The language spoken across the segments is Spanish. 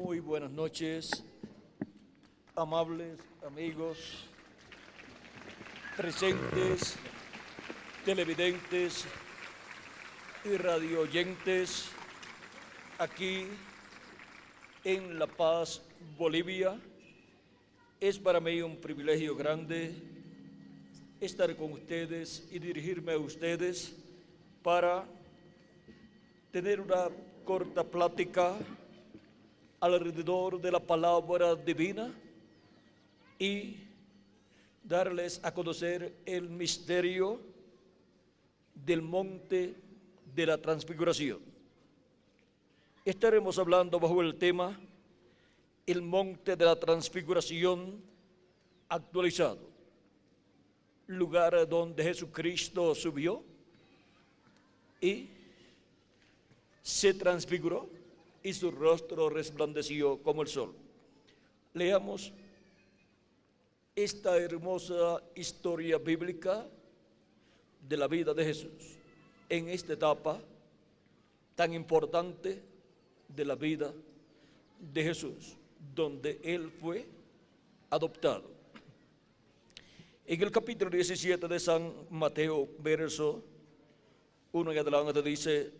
Muy buenas noches, amables amigos, presentes, televidentes y radioyentes aquí en La Paz, Bolivia. Es para mí un privilegio grande estar con ustedes y dirigirme a ustedes para tener una corta plática alrededor de la palabra divina y darles a conocer el misterio del monte de la transfiguración. Estaremos hablando bajo el tema el monte de la transfiguración actualizado, lugar donde Jesucristo subió y se transfiguró y su rostro resplandeció como el sol. Leamos esta hermosa historia bíblica de la vida de Jesús en esta etapa tan importante de la vida de Jesús, donde Él fue adoptado. En el capítulo 17 de San Mateo, verso 1 en adelante, dice: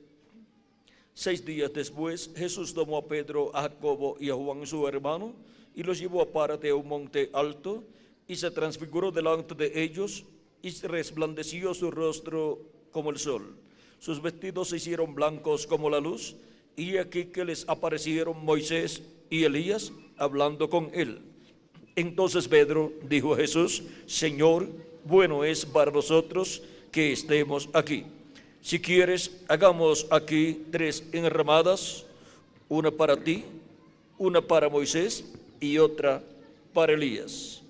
6 días después, Jesús tomó a Pedro, a Jacobo y a Juan su hermano, y los llevó aparte a un monte alto, y se transfiguró delante de ellos, y resplandeció su rostro como el sol. Sus vestidos se hicieron blancos como la luz, y aquí que les aparecieron Moisés y Elías hablando con él. Entonces Pedro dijo a Jesús: Señor, bueno es para nosotros que estemos aquí. Si quieres, hagamos aquí 3 enramadas, una para ti, una para Moisés y otra para Elías.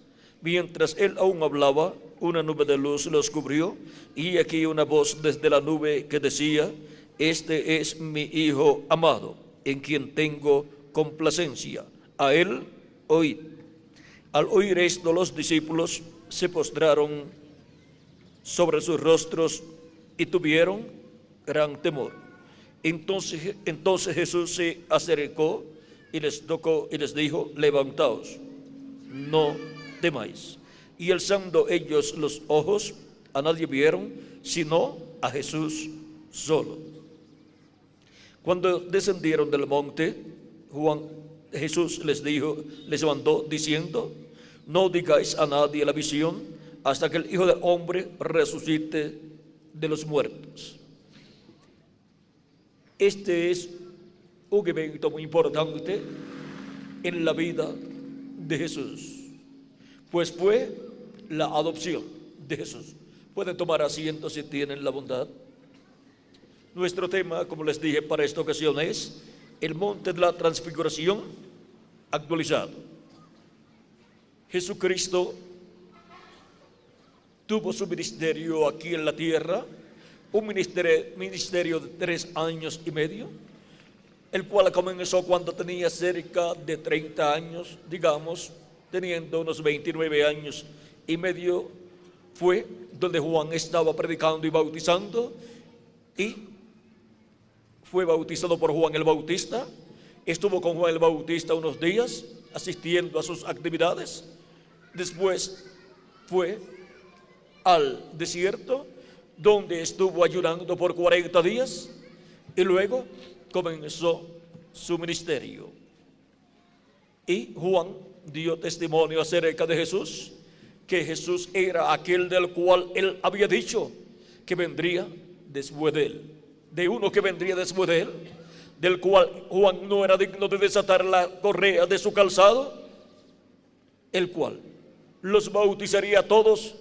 Mientras él aún hablaba, una nube de luz los cubrió, y aquí una voz desde la nube que decía: Este es mi Hijo amado, en quien tengo complacencia. A él oíd. Al oír esto, los discípulos se postraron sobre sus rostros y tuvieron gran temor. Entonces Jesús se acercó y les tocó y les dijo: levantaos, no temáis. Y alzando ellos los ojos, a nadie vieron sino a Jesús solo. Cuando descendieron del monte, Jesús les mandó diciendo: no digáis a nadie la visión hasta que el Hijo del Hombre resucite de los muertos. Este es un evento muy importante en la vida de Jesús, pues fue la adopción de Jesús. Pueden tomar asiento si tienen la bondad. Nuestro tema, como les dije, para esta ocasión es el monte de la transfiguración actualizado. Jesucristo tuvo su ministerio aquí en la tierra, un ministerio de 3 años y medio, el cual comenzó cuando tenía cerca de 30 años, digamos, teniendo unos 29 años y medio, fue donde Juan estaba predicando y bautizando, y fue bautizado por Juan el Bautista. Estuvo con Juan el Bautista unos días, asistiendo a sus actividades. Después fue al desierto, donde estuvo ayunando por 40 días, y luego comenzó su ministerio. Y Juan dio testimonio acerca de Jesús, que Jesús era aquel del cual él había dicho que vendría después de él, de uno que vendría después de él, del cual Juan no era digno de desatar la correa de su calzado, el cual los bautizaría a todos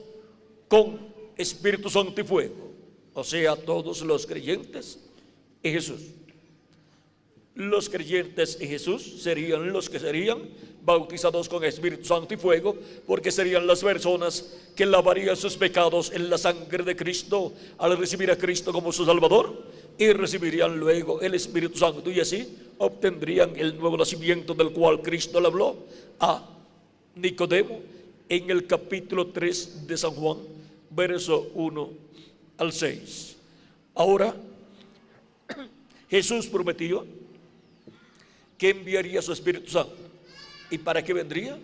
con Espíritu Santo y fuego, o sea, todos los creyentes en Jesús. Los creyentes en Jesús serían los que serían bautizados con Espíritu Santo y fuego, porque serían las personas que lavarían sus pecados en la sangre de Cristo al recibir a Cristo como su Salvador, y recibirían luego el Espíritu Santo, y así obtendrían el nuevo nacimiento del cual Cristo le habló a Nicodemo en el capítulo 3 de San Juan, verso 1 al 6. Ahora, Jesús prometió que enviaría su Espíritu Santo. ¿Y para qué vendría?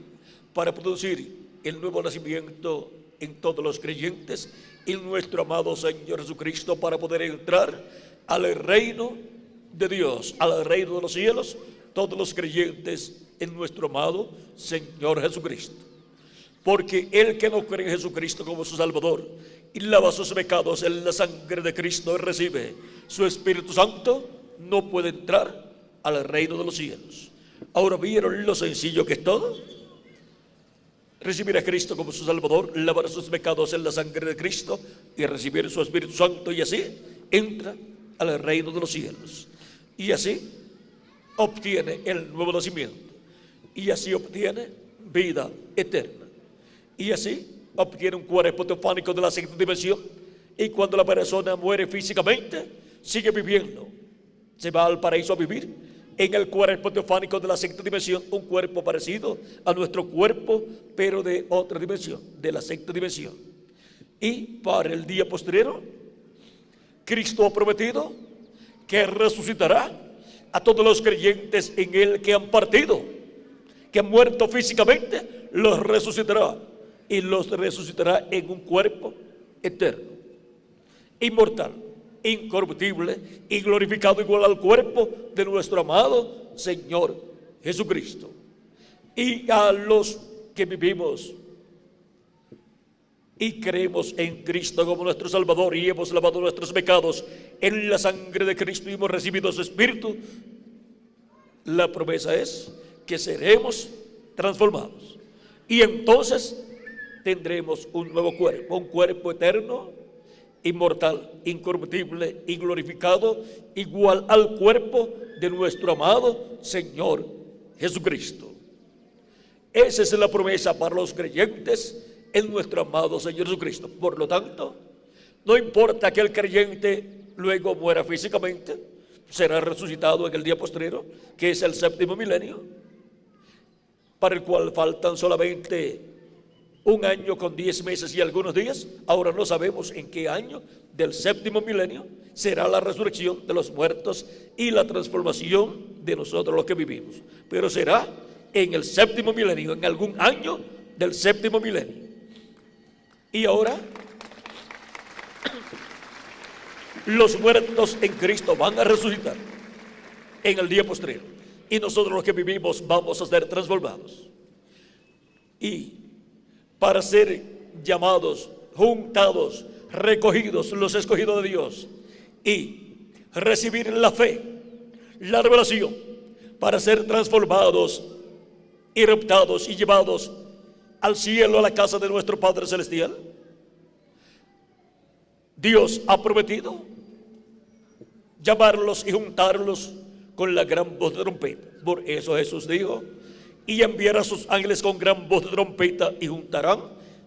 Para producir el nuevo nacimiento en todos los creyentes y nuestro amado Señor Jesucristo, para poder entrar al reino de Dios, al reino de los cielos, todos los creyentes en nuestro amado Señor Jesucristo. Porque el que no cree en Jesucristo como su Salvador y lava sus pecados en la sangre de Cristo y recibe su Espíritu Santo, no puede entrar al reino de los cielos. Ahora, ¿vieron lo sencillo que es todo? Recibir a Cristo como su Salvador, lavar sus pecados en la sangre de Cristo y recibir su Espíritu Santo, y así entra al reino de los cielos. Y así obtiene el nuevo nacimiento. Y así obtiene vida eterna. Y así obtiene un cuerpo teofánico de la sexta dimensión. Y cuando la persona muere físicamente, sigue viviendo. Se va al paraíso a vivir en el cuerpo teofánico de la sexta dimensión, un cuerpo parecido a nuestro cuerpo, pero de otra dimensión, de la sexta dimensión. Y para el día postrero, Cristo ha prometido que resucitará a todos los creyentes en Él que han partido, que han muerto físicamente, los resucitará, y los resucitará en un cuerpo eterno, inmortal, incorruptible y glorificado, igual al cuerpo de nuestro amado Señor Jesucristo. Y a los que vivimos y creemos en Cristo como nuestro Salvador, y hemos lavado nuestros pecados en la sangre de Cristo y hemos recibido su Espíritu, la promesa es que seremos transformados, y entonces tendremos un nuevo cuerpo, un cuerpo eterno, inmortal, incorruptible y glorificado, igual al cuerpo de nuestro amado Señor Jesucristo. Esa es la promesa para los creyentes en nuestro amado Señor Jesucristo. Por lo tanto, no importa que el creyente luego muera físicamente, será resucitado en el día postrero, que es el séptimo milenio, para el cual faltan solamente 1 año con 10 meses y algunos días. Ahora no sabemos en qué año del séptimo milenio será la resurrección de los muertos y la transformación de nosotros los que vivimos, pero será en el séptimo milenio, en algún año del séptimo milenio. Y ahora los muertos en Cristo van a resucitar en el día postrero, y nosotros los que vivimos vamos a ser transformados. Y para ser llamados, juntados, recogidos, los escogidos de Dios, y recibir la fe, la revelación, para ser transformados y raptados y llevados al cielo, a la casa de nuestro Padre Celestial, Dios ha prometido llamarlos y juntarlos con la gran voz de trompeta. Por eso Jesús dijo: y enviará a sus ángeles con gran voz de trompeta y juntarán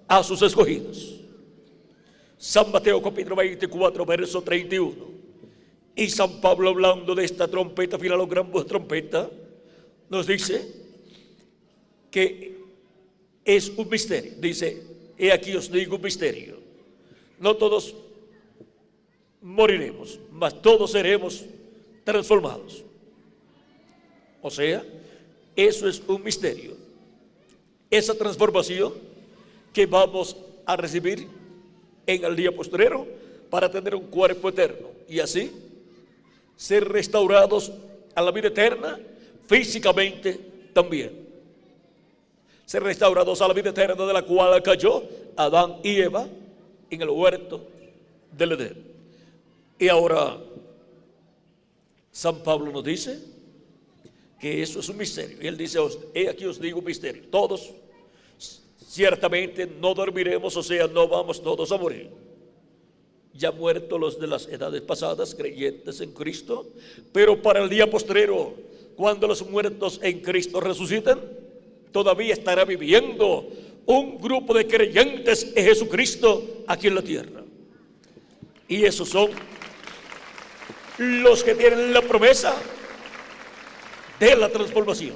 a sus escogidos. San Mateo capítulo 24 verso 31. Y San Pablo, hablando de esta trompeta final o gran voz de trompeta, nos dice que es un misterio. Dice: he aquí os digo un misterio. No todos moriremos, mas todos seremos transformados. O sea, eso es un misterio. Esa transformación que vamos a recibir en el día postrero para tener un cuerpo eterno y así ser restaurados a la vida eterna físicamente también. Ser restaurados a la vida eterna de la cual cayó Adán y Eva en el huerto del Edén. Y ahora San Pablo nos dice que eso es un misterio. Y él dice: he aquí os digo un misterio. Todos ciertamente no dormiremos, o sea, no vamos todos a morir. Ya muertos los de las edades pasadas, creyentes en Cristo, pero para el día postrero, cuando los muertos en Cristo resuciten, todavía estará viviendo un grupo de creyentes en Jesucristo aquí en la tierra. Y esos son los que tienen la promesa de la transformación.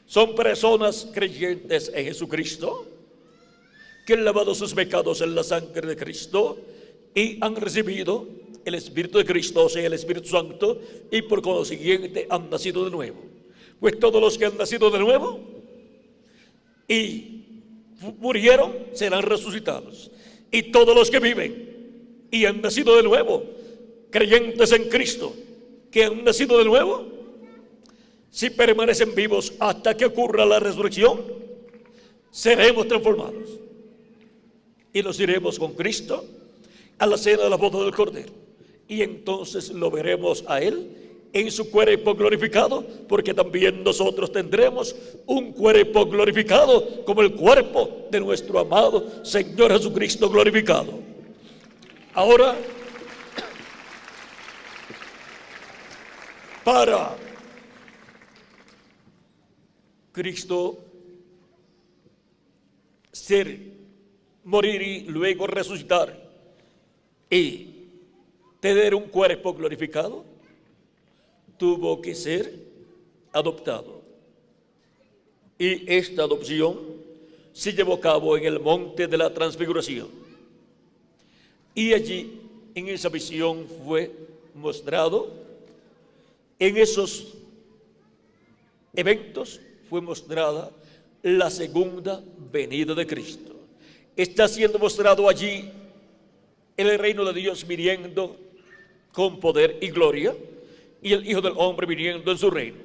Son personas creyentes en Jesucristo, que han lavado sus pecados en la sangre de Cristo y han recibido el Espíritu de Cristo, o sea, el Espíritu Santo, y por consiguiente han nacido de nuevo. Pues todos los que han nacido de nuevo y murieron serán resucitados. Y todos los que viven y han nacido de nuevo, creyentes en Cristo, que han nacido de nuevo, si permanecen vivos hasta que ocurra la resurrección, seremos transformados y nos iremos con Cristo a la cena de la boda del Cordero, y entonces lo veremos a Él en su cuerpo glorificado, porque también nosotros tendremos un cuerpo glorificado como el cuerpo de nuestro amado Señor Jesucristo glorificado. Ahora, para Cristo morir y luego resucitar y tener un cuerpo glorificado, tuvo que ser adoptado. Y esta adopción se llevó a cabo en el monte de la transfiguración. Y allí, en esa visión, fue mostrado, en esos eventos, fue mostrada la segunda venida de Cristo. Está siendo mostrado allí el reino de Dios viniendo con poder y gloria, y el Hijo del Hombre viniendo en su reino.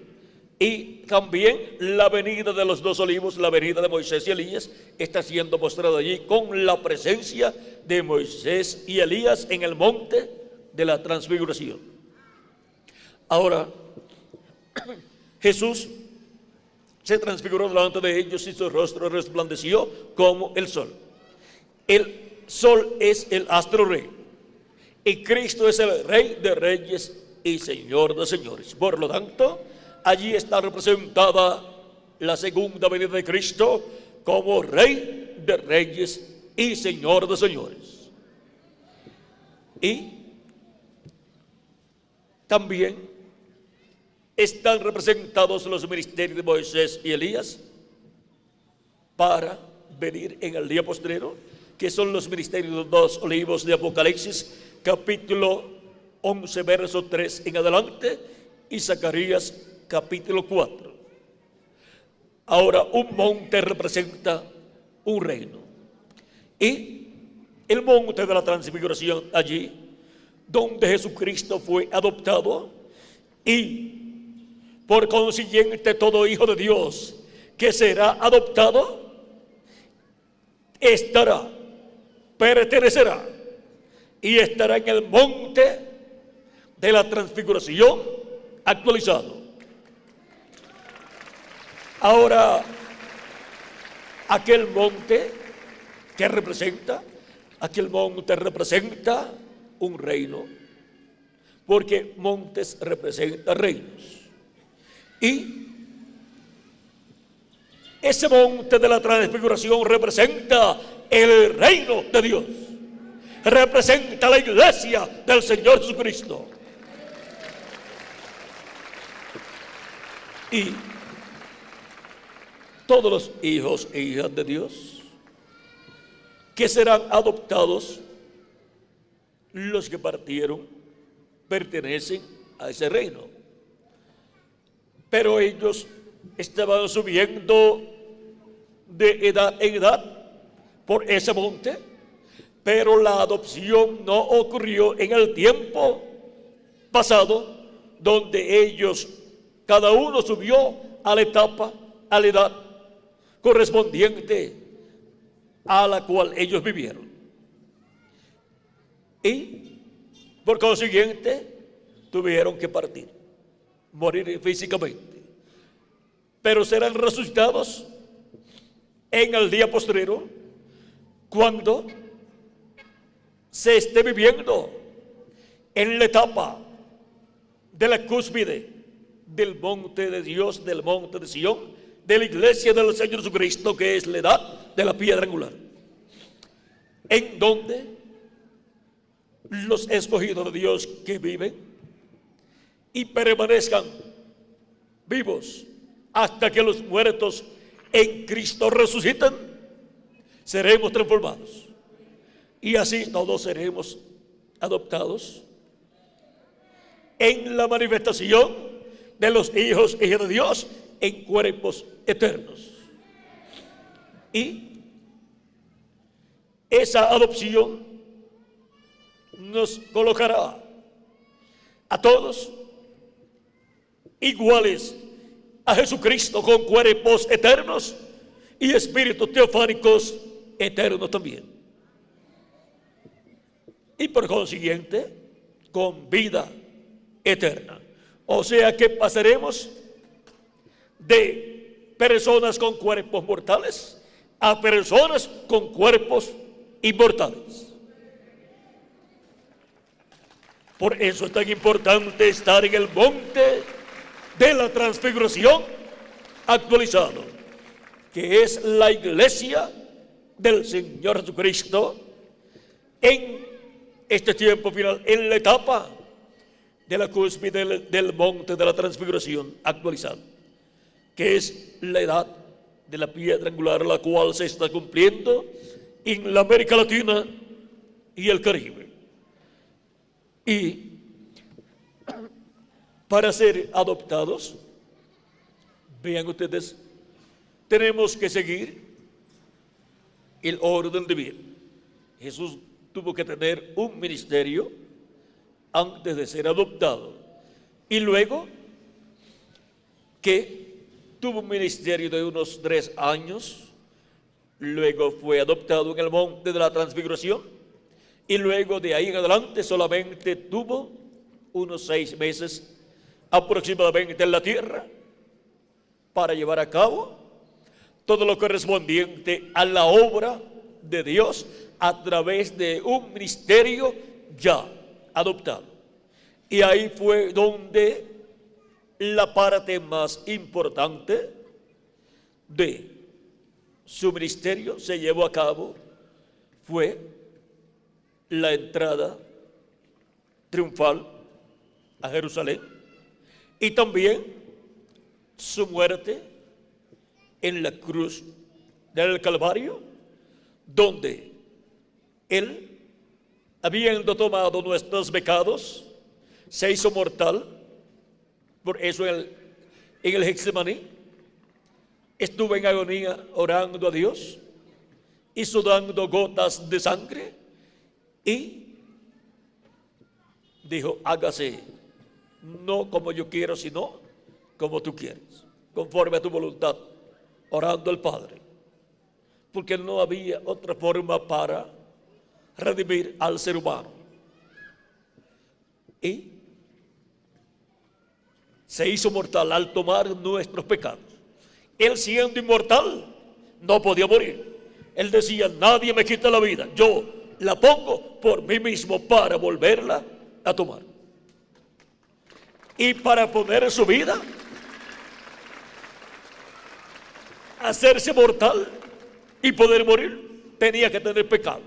Y también la venida de los dos olivos, la venida de Moisés y Elías, está siendo mostrada allí con la presencia de Moisés y Elías en el monte de la transfiguración. Ahora, Jesús se transfiguró delante de ellos y su rostro resplandeció como el sol. El sol es el astro rey, y Cristo es el Rey de reyes y Señor de señores. Por lo tanto, allí está representada la segunda venida de Cristo como Rey de reyes y Señor de señores. Y también están representados los ministerios de Moisés y Elías para venir en el día postrero, que son los ministerios de los dos olivos de Apocalipsis, capítulo 11, verso 3 en adelante, y Zacarías, capítulo 4. Ahora, un monte representa un reino, y el monte de la transfiguración, allí donde Jesucristo fue adoptado, y por consiguiente todo hijo de Dios que será adoptado pertenecerá y estará en el monte de la transfiguración actualizado. Ahora, aquel monte representa un reino, porque montes representan reinos. Y ese monte de la transfiguración representa el reino de Dios, representa la iglesia del Señor Jesucristo. Y todos los hijos e hijas de Dios que serán adoptados, los que partieron, pertenecen a ese reino. Pero ellos estaban subiendo de edad en edad por ese monte, pero la adopción no ocurrió en el tiempo pasado, donde ellos, cada uno subió a la etapa, a la edad correspondiente a la cual ellos vivieron. Y por consiguiente tuvieron que partir, morir físicamente, pero serán resucitados en el día postrero, cuando se esté viviendo en la etapa de la cúspide del monte de Dios, del monte de Sion, de la iglesia del Señor Jesucristo, que es la edad de la piedra angular, en donde los escogidos de Dios que viven y permanezcan vivos hasta que los muertos en Cristo resucitan, seremos transformados, y así todos seremos adoptados en la manifestación de los hijos y hijas de Dios en cuerpos eternos. Y esa adopción nos colocará a todos iguales a Jesucristo, con cuerpos eternos y espíritus teofánicos eternos también. Y por consiguiente, con vida eterna. O sea que pasaremos de personas con cuerpos mortales a personas con cuerpos inmortales. Por eso es tan importante estar en el monte de la transfiguración actualizado, que es la iglesia del Señor Jesucristo en este tiempo final, en la etapa de la cúspide del monte de la transfiguración actualizado, que es la edad de la piedra angular, la cual se está cumpliendo en la América Latina y el Caribe. Y para ser adoptados, vean ustedes, tenemos que seguir el orden divino. Jesús tuvo que tener un ministerio antes de ser adoptado, y luego que tuvo un ministerio de unos 3 años, luego fue adoptado en el monte de la transfiguración, y luego de ahí en adelante solamente tuvo unos 6 meses aproximadamente en la tierra para llevar a cabo todo lo correspondiente a la obra de Dios a través de un ministerio ya adoptado. Y ahí fue donde la parte más importante de su ministerio se llevó a cabo, fue la entrada triunfal a Jerusalén y también su muerte en la cruz del Calvario, donde Él, habiendo tomado nuestros pecados, se hizo mortal. Por eso en el Getsemaní estuvo en agonía orando a Dios y sudando gotas de sangre, y dijo: hágase no como yo quiero, sino como tú quieres, conforme a tu voluntad, orando al Padre, porque no había otra forma para redimir al ser humano. Y se hizo mortal al tomar nuestros pecados. Él, siendo inmortal, no podía morir. Él decía: nadie me quita la vida, yo la pongo por mí mismo para volverla a tomar. Y para poner su vida, hacerse mortal y poder morir, tenía que tener pecado,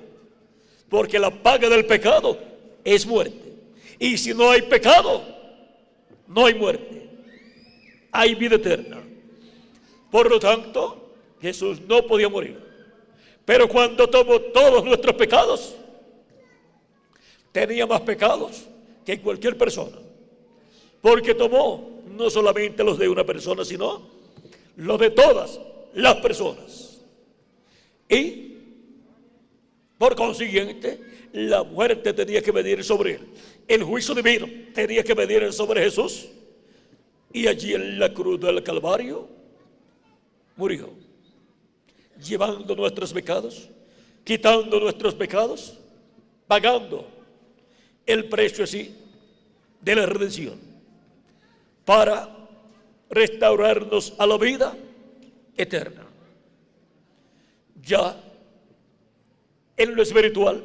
porque la paga del pecado es muerte. Y si no hay pecado, no hay muerte, hay vida eterna. Por lo tanto, Jesús no podía morir. Pero cuando tomó todos nuestros pecados, tenía más pecados que cualquier persona, porque tomó no solamente los de una persona, sino los de todas las personas. Y por consiguiente, la muerte tenía que venir sobre él, el juicio divino tenía que venir sobre Jesús, y allí en la cruz del Calvario murió, llevando nuestros pecados, quitando nuestros pecados, pagando el precio así de la redención, para restaurarnos a la vida eterna. Ya en lo espiritual,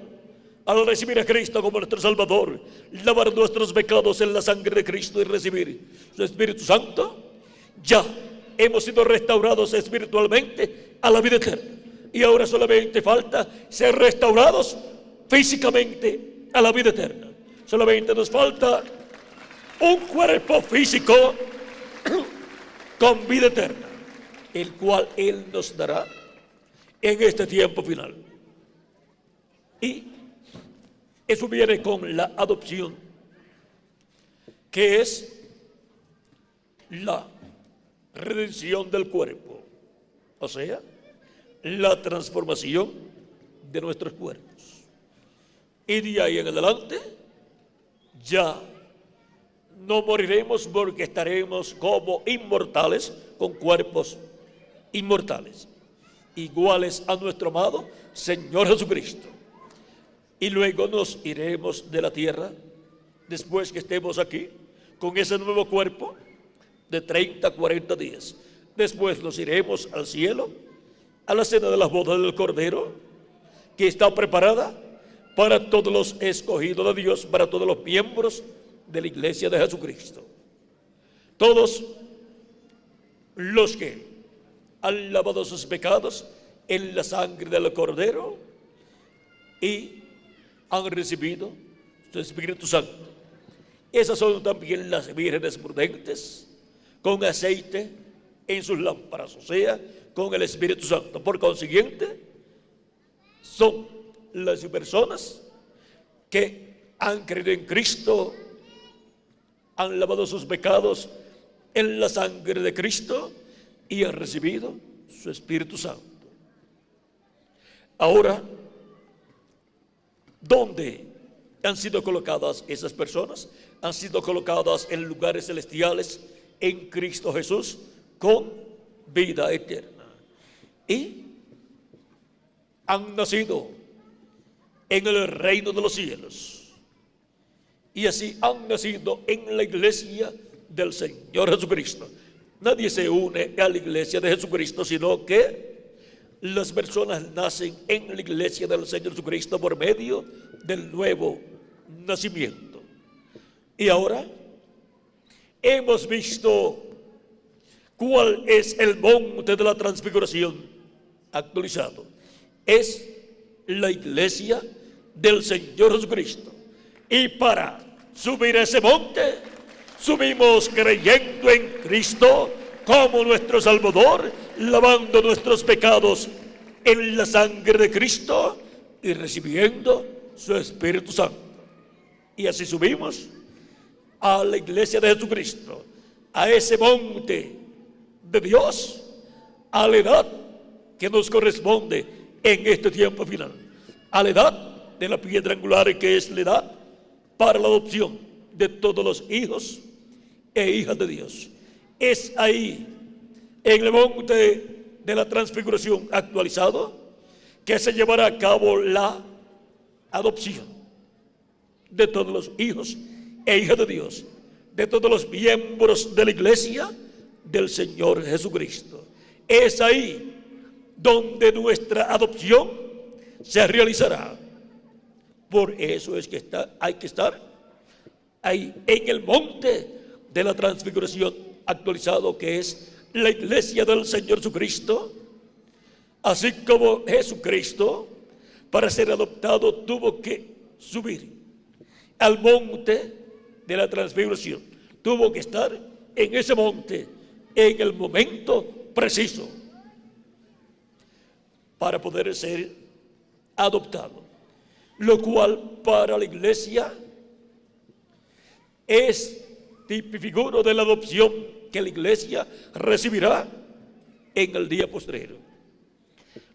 al recibir a Cristo como nuestro Salvador, lavar nuestros pecados en la sangre de Cristo y recibir su Espíritu Santo, ya hemos sido restaurados espiritualmente a la vida eterna. Y ahora solamente falta ser restaurados físicamente a la vida eterna. Solamente nos falta un cuerpo físico con vida eterna, el cual Él nos dará en este tiempo final. Y Eso viene con la adopción, que es la redención del cuerpo, o sea, la transformación de nuestros cuerpos. Y de ahí en adelante ya no moriremos, porque estaremos como inmortales, con cuerpos inmortales, iguales a nuestro amado Señor Jesucristo. Y luego nos iremos de la tierra, después que estemos aquí, con ese nuevo cuerpo de 30, 40 días. Después nos iremos al cielo, a la cena de las bodas del Cordero, que está preparada para todos los escogidos de Dios, para todos los miembros de la iglesia de Jesucristo. Todos los que han lavado sus pecados en la sangre del Cordero y han recibido su Espíritu Santo. Esas son también las vírgenes prudentes, con aceite en sus lámparas, o sea, con el Espíritu Santo. Por consiguiente, son las personas que han creído en Cristo, han lavado sus pecados en la sangre de Cristo y han recibido su Espíritu Santo. Ahora, ¿dónde han sido colocadas esas personas? Han sido colocadas en lugares celestiales en Cristo Jesús con vida eterna. Y han nacido en el reino de los cielos. Y así han nacido en la iglesia del Señor Jesucristo. Nadie se une a la iglesia de Jesucristo, sino que las personas nacen en la iglesia del Señor Jesucristo por medio del nuevo nacimiento. Y ahora hemos visto cuál es el monte de la transfiguración actualizado. Es la iglesia del Señor Jesucristo. Y para subir a ese monte, subimos creyendo en Cristo como nuestro Salvador, lavando nuestros pecados en la sangre de Cristo y recibiendo su Espíritu Santo. Y así subimos a la iglesia de Jesucristo, a ese monte de Dios, a la edad que nos corresponde en este tiempo final, a la edad de la piedra angular, que es la edad para la adopción de todos los hijos e hijas de Dios. Es ahí, en el monte de la transfiguración actualizado, que se llevará a cabo la adopción de todos los hijos e hijas de Dios, de todos los miembros de la iglesia del Señor Jesucristo. Es ahí donde nuestra adopción se realizará. Por eso es que hay que estar ahí en el monte de la transfiguración actualizado, que es la iglesia del Señor Jesucristo. Así como Jesucristo, para ser adoptado, tuvo que subir al monte de la transfiguración, tuvo que estar en ese monte en el momento preciso para poder ser adoptado, lo cual para la iglesia es tipificado de la adopción que la iglesia recibirá en el día postrero.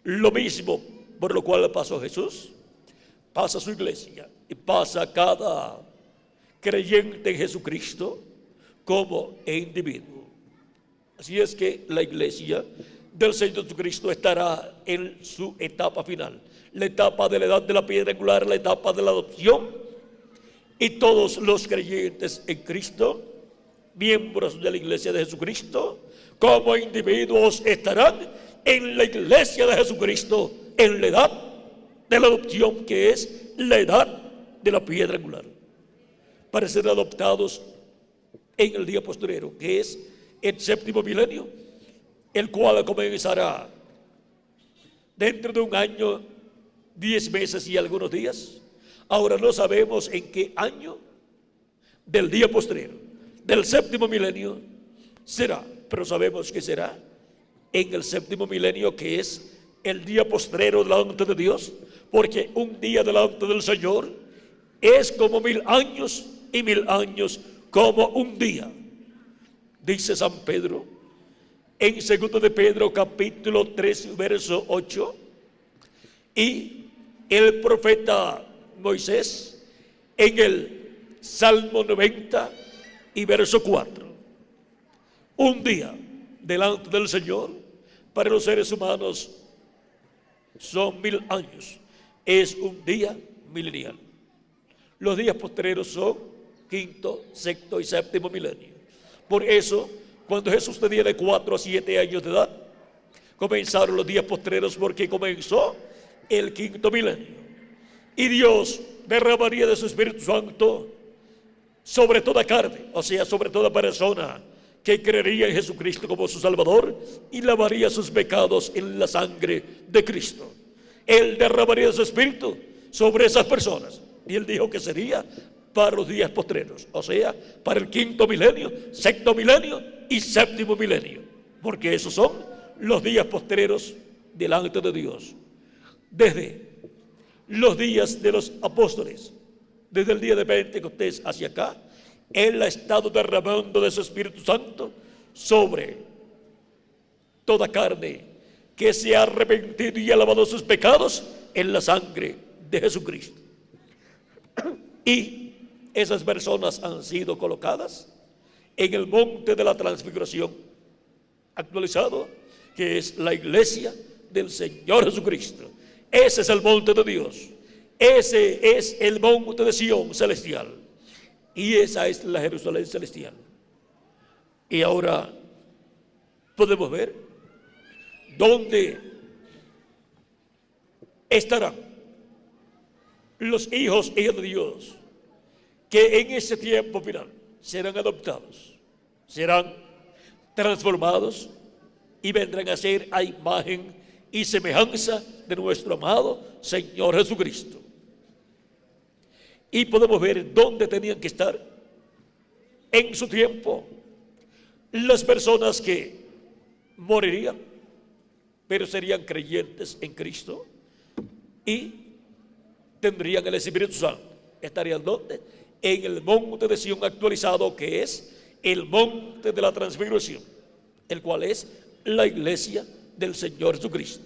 Lo mismo por lo cual pasó Jesús, pasa su iglesia y pasa cada creyente en Jesucristo como individuo. Así es que la iglesia del Señor Jesucristo estará en su etapa final, la etapa de la edad de la piedra angular, la etapa de la adopción, y todos los creyentes en Cristo, miembros de la iglesia de Jesucristo, como individuos estarán en la iglesia de Jesucristo en la edad de la adopción, que es la edad de la piedra angular, para ser adoptados en el día postrero, que es el séptimo milenio, el cual comenzará dentro de 1 año, 10 meses y algunos días. Ahora no sabemos en qué año del día postrero, del séptimo milenio será, pero sabemos que será en el séptimo milenio, que es el día postrero delante de Dios, porque un día delante del Señor es como 1000 años y 1000 años como un día. Dice San Pedro en 2 de Pedro capítulo 3 verso 8, y el profeta Moisés en el Salmo 90 y verso 4. Un día delante del Señor para los seres humanos son 1000 años, es un día milenial. Los días postreros son quinto, sexto y séptimo milenio. Por eso, cuando Jesús tenía de 4 a 7 años de edad, comenzaron los días postreros, porque comenzó el quinto milenio. Y Dios derramaría de su Espíritu Santo sobre toda carne, o sea, sobre toda persona que creería en Jesucristo como su Salvador, y lavaría sus pecados en la sangre de Cristo. Él derramaría su Espíritu sobre esas personas, y Él dijo que sería para los días postreros, o sea, para el quinto milenio, sexto milenio y séptimo milenio, porque esos son los días postreros delante de Dios. Desde los días de los apóstoles, desde el día de Pentecostés hacia acá, Él ha estado derramando de su Espíritu Santo sobre toda carne que se ha arrepentido y ha lavado sus pecados en la sangre de Jesucristo. Y esas personas han sido colocadas en el monte de la transfiguración actualizado, que es la iglesia del Señor Jesucristo. Ese es el monte de Dios, ese es el monte de Sión celestial, y esa es la Jerusalén celestial. Y ahora podemos ver dónde estarán los hijos y hijas de Dios, que en ese tiempo final serán adoptados, serán transformados y vendrán a ser a imagen y semejanza de nuestro amado Señor Jesucristo. Y podemos ver dónde tenían que estar en su tiempo las personas que morirían, pero serían creyentes en Cristo y tendrían el Espíritu Santo. ¿Estarían dónde? En el monte de Sión actualizado, que es el monte de la transfiguración, el cual es la iglesia del Señor Jesucristo.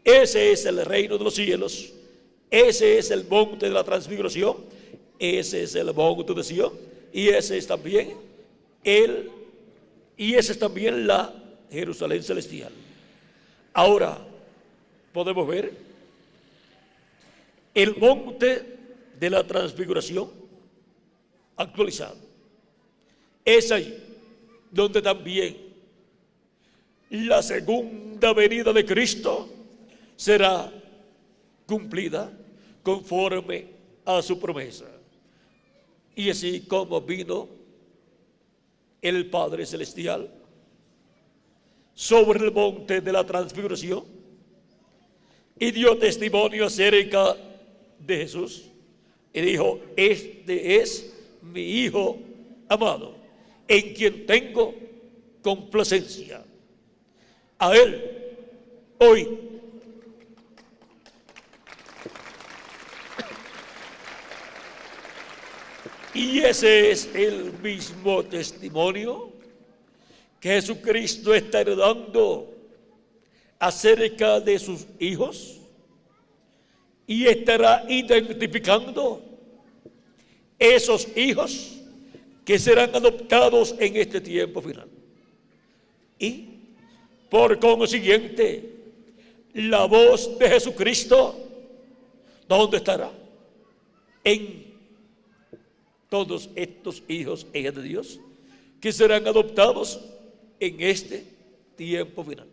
Ese es el reino de los cielos, ese es el monte de la transfiguración, ese es el monte de Sión, y ese es también la Jerusalén celestial. Ahora podemos ver el monte de la transfiguración actualizado. Es ahí donde también la segunda venida de Cristo será cumplida conforme a su promesa. Y así como vino el Padre Celestial sobre el monte de la transfiguración y dio testimonio acerca de Jesús, y dijo: este es mi Hijo amado, en quien tengo complacencia. A Él hoy y ese es el mismo testimonio que Jesucristo está dando acerca de sus hijos, y estará identificando esos hijos que serán adoptados en este tiempo final. Y por consiguiente, la voz de Jesucristo, ¿dónde estará? En todos estos hijos e hijas de Dios que serán adoptados en este tiempo final.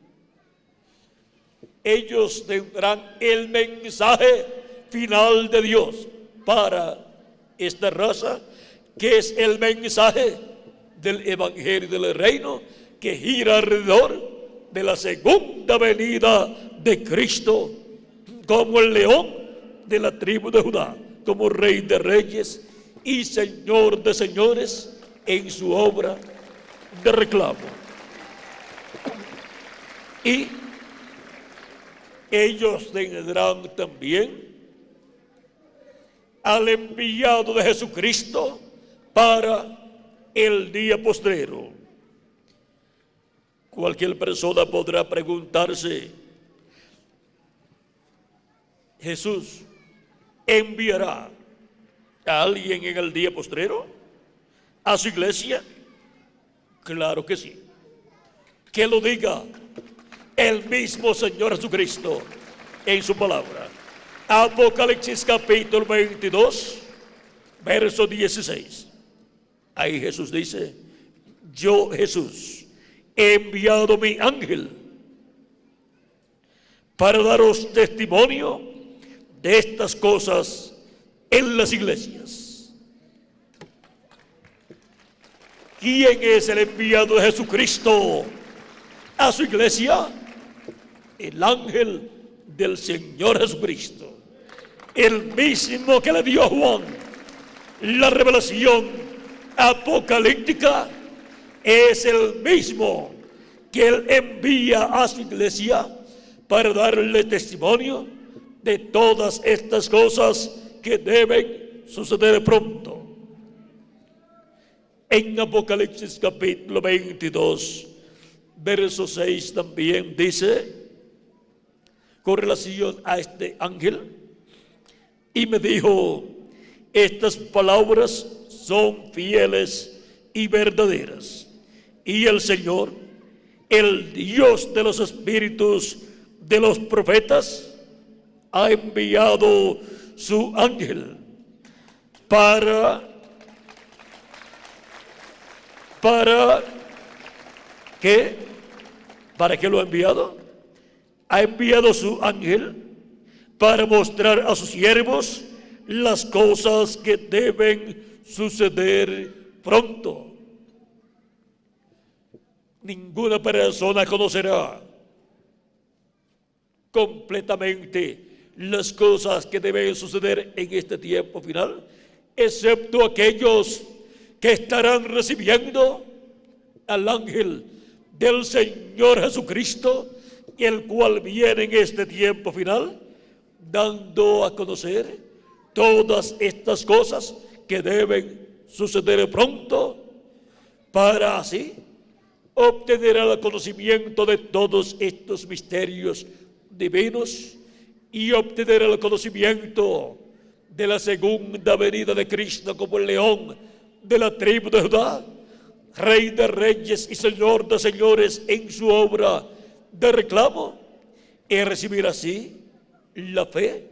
Ellos tendrán el mensaje final de Dios para esta raza, que es el mensaje del Evangelio del Reino, que gira alrededor de la segunda venida de Cristo como el león de la tribu de Judá, como Rey de reyes y Señor de señores en su obra de reclamo. Y ellos tendrán también al enviado de Jesucristo para el día postrero. Cualquier persona podrá preguntarse: ¿Jesús enviará a alguien en el día postrero a su iglesia? Claro que sí. Que lo diga el mismo Señor Jesucristo en su palabra. Apocalipsis capítulo 22, verso 16. Ahí Jesús dice: yo, Jesús, he enviado mi ángel para daros testimonio de estas cosas en las iglesias. ¿Quién es el enviado de Jesucristo a su iglesia? El ángel del Señor Jesucristo, el mismo que le dio a Juan la revelación apocalíptica, es el mismo que él envía a su iglesia para darle testimonio de todas estas cosas que deben suceder pronto. En Apocalipsis capítulo 22, verso 6 también dice, con relación a este ángel, y me dijo: estas palabras son fieles y verdaderas, y el Señor, el Dios de los espíritus de los profetas, ha enviado su ángel ¿para qué? ¿Para qué lo ha enviado? Ha enviado su ángel para mostrar a sus siervos las cosas que deben suceder pronto. Ninguna persona conocerá completamente las cosas que deben suceder en este tiempo final, excepto aquellos que estarán recibiendo al ángel del Señor Jesucristo, el cual viene en este tiempo final, dando a conocer todas estas cosas que deben suceder pronto, para así obtener el conocimiento de todos estos misterios divinos y obtener el conocimiento de la segunda venida de Cristo como el león de la tribu de Judá, Rey de reyes y Señor de señores, en su obra de reclamo, y recibir así la fe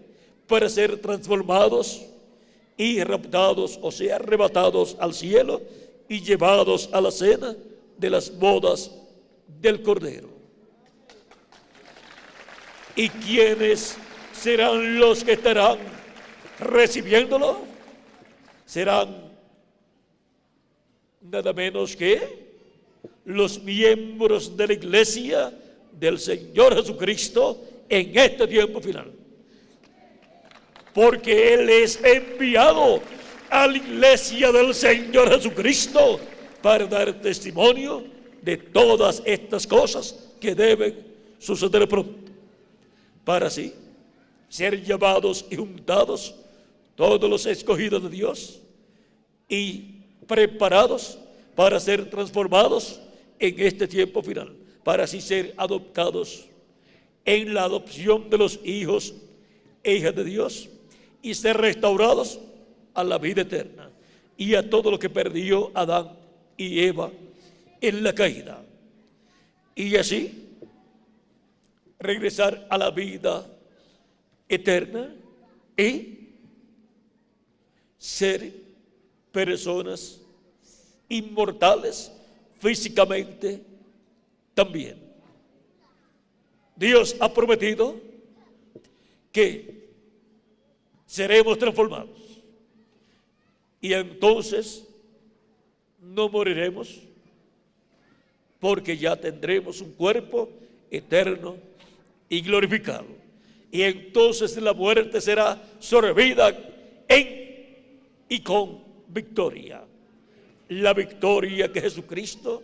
para ser transformados y raptados, o sea, arrebatados al cielo y llevados a la cena de las bodas del Cordero. ¿Y quiénes serán los que estarán recibiéndolo? Serán nada menos que los miembros de la iglesia del Señor Jesucristo en este tiempo final. Porque Él es enviado a la iglesia del Señor Jesucristo para dar testimonio de todas estas cosas que deben suceder pronto, para así ser llamados y juntados todos los escogidos de Dios y preparados para ser transformados en este tiempo final, para así ser adoptados en la adopción de los hijos e hijas de Dios y ser restaurados a la vida eterna y a todo lo que perdió Adán y Eva en la caída, y así regresar a la vida eterna y ser personas inmortales físicamente también. Dios ha prometido que seremos transformados y entonces no moriremos, porque ya tendremos un cuerpo eterno y glorificado, y entonces la muerte será sorbida en y con victoria. La victoria que Jesucristo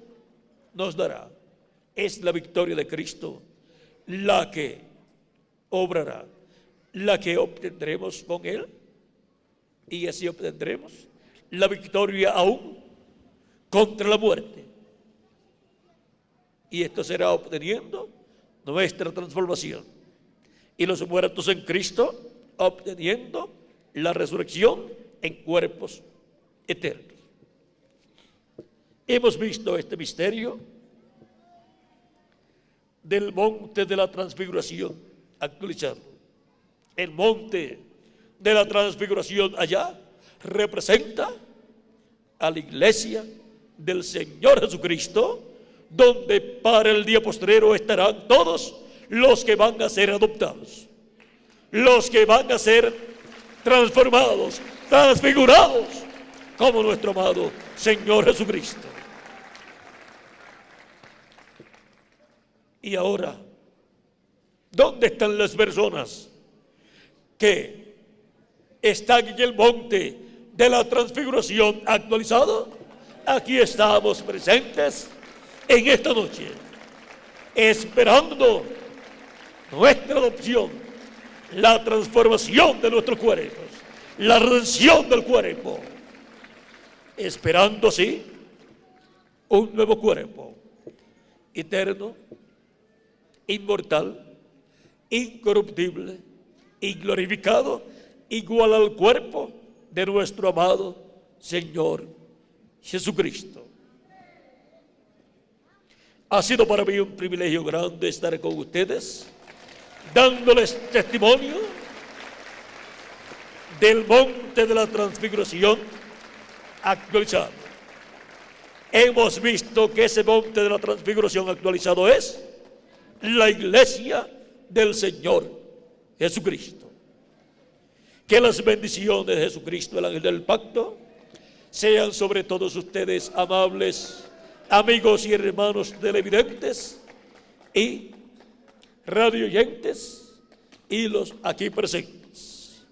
nos dará es la victoria de Cristo, la que obrará, la que obtendremos con Él y así obtendremos la victoria aún contra la muerte. Y esto será obteniendo nuestra transformación. Y los muertos en Cristo obteniendo la resurrección en cuerpos eternos. Hemos visto este misterio del monte de la transfiguración actualizado. El monte de la transfiguración allá representa a la iglesia del Señor Jesucristo, donde para el día postrero estarán todos los que van a ser adoptados, los que van a ser transformados, transfigurados como nuestro amado Señor Jesucristo. Y ahora, ¿dónde están las personas que están en el monte de la transfiguración actualizado? Aquí estamos presentes en esta noche, esperando nuestra adopción, la transformación de nuestros cuerpos, la redención del cuerpo, esperando así un nuevo cuerpo eterno, inmortal, incorruptible y glorificado, igual al cuerpo de nuestro amado Señor Jesucristo. Ha sido para mí un privilegio grande estar con ustedes, dándoles testimonio del monte de la transfiguración actualizado. Hemos visto que ese monte de la transfiguración actualizado es la iglesia del Señor Jesucristo. Que las bendiciones de Jesucristo, el ángel del pacto, sean sobre todos ustedes, amables amigos y hermanos televidentes y radioyentes y los aquí presentes.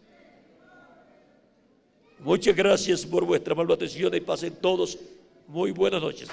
Muchas gracias por vuestra amable atención y pasen todos muy buenas noches.